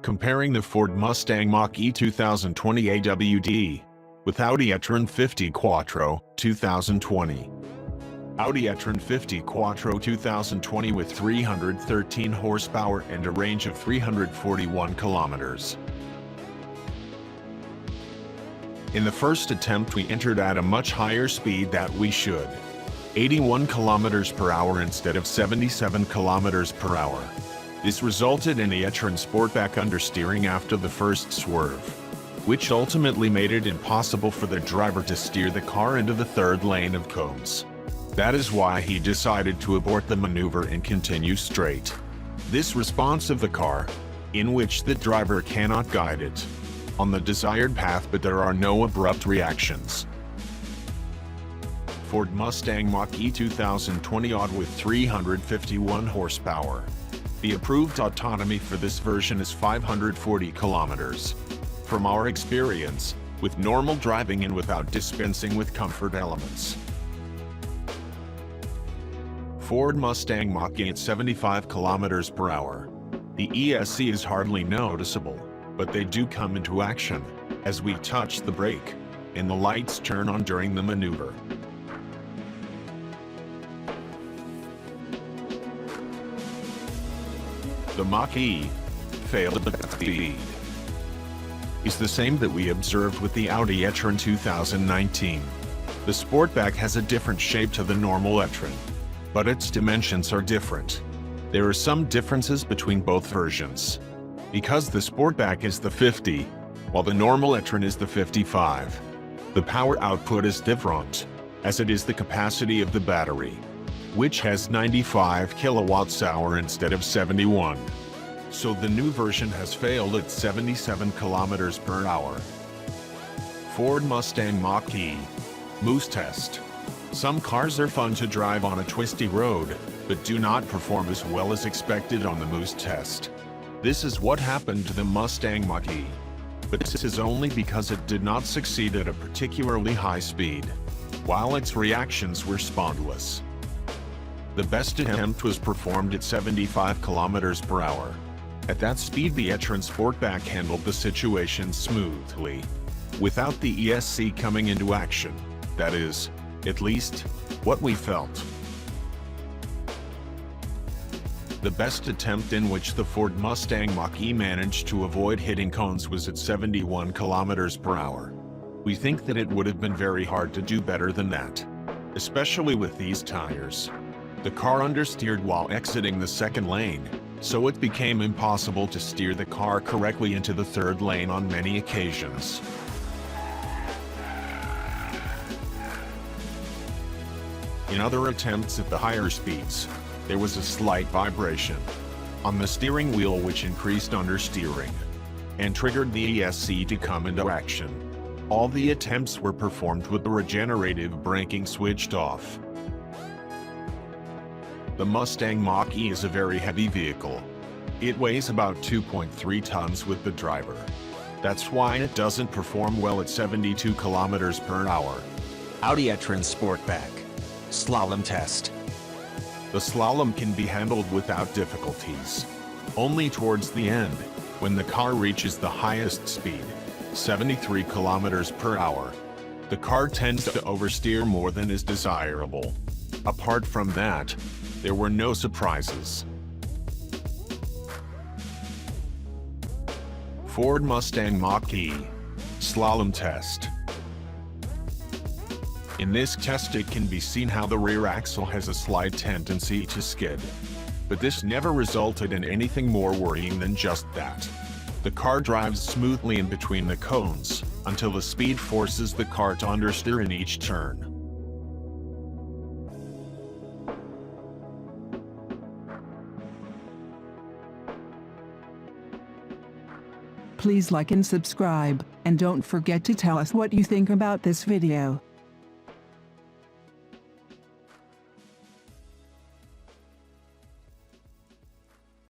Comparing the Ford Mustang Mach-E 2020 AWD with Audi e-Tron 50 Quattro 2020. Audi e-Tron 50 Quattro 2020 with 313 horsepower and a range of 341 kilometers. In the first attempt we entered at a much higher speed that we should. 81 kilometers per hour instead of 77 kilometers per hour. This resulted in the e-Tron Sportback understeering after the first swerve, which ultimately made it impossible for the driver to steer the car into the third lane of cones. That is why he decided to abort the maneuver and continue straight. This response of the car, in which the driver cannot guide it on the desired path, but there are no abrupt reactions. Ford Mustang Mach-E 2020 Aud with 351 horsepower. The approved autonomy for this version is 540 kilometers. From our experience, with normal driving and without dispensing with comfort elements. Ford Mustang Mach-E at 75 kilometers per hour. The ESC is hardly noticeable, but they do come into action as we touch the brake and the lights turn on during the maneuver. The Mach-E failed at speed is the same that we observed with the Audi e-Tron 2019. The Sportback has a different shape to the normal e-Tron, but its dimensions are different. There are some differences between both versions, because the Sportback is the 50, while the normal e-Tron is the 55. The power output is different, as it is the capacity of the battery, which has 95 kilowatt-hours instead of 71. So the new version has failed at 77 kilometers per hour. Ford Mustang Mach-E Moose Test. Some cars are fun to drive on a twisty road, but do not perform as well as expected on the Moose Test. This is what happened to the Mustang Mach-E. But this is only because it did not succeed at a particularly high speed, while its reactions were spontaneous. The best attempt was performed at 75 kilometers per hour. At that speed the e-Tron Sportback handled the situation smoothly, without the ESC coming into action. That is, at least, what we felt. The best attempt in which the Ford Mustang Mach-E managed to avoid hitting cones was at 71 kilometers per hour. We think that it would have been very hard to do better than that, especially with these tires. The car understeered while exiting the second lane, so it became impossible to steer the car correctly into the third lane on many occasions. In other attempts at the higher speeds, there was a slight vibration on the steering wheel which increased understeering and triggered the ESC to come into action. All the attempts were performed with the regenerative braking switched off. The Mustang Mach-E is a very heavy vehicle. It weighs about 2.3 tons with the driver. That's why it doesn't perform well at 72 kilometers per hour. Audi e-Tron Sportback Slalom Test. The slalom can be handled without difficulties. Only towards the end, when the car reaches the highest speed, 73 kilometers per hour, the car tends to oversteer more than is desirable. Apart from that, there were no surprises. Ford Mustang Mach-E Slalom Test. In this test it can be seen how the rear axle has a slight tendency to skid. But this never resulted in anything more worrying than just that. The car drives smoothly in between the cones, until the speed forces the car to understeer in each turn. Please like and subscribe, and don't forget to tell us what you think about this video.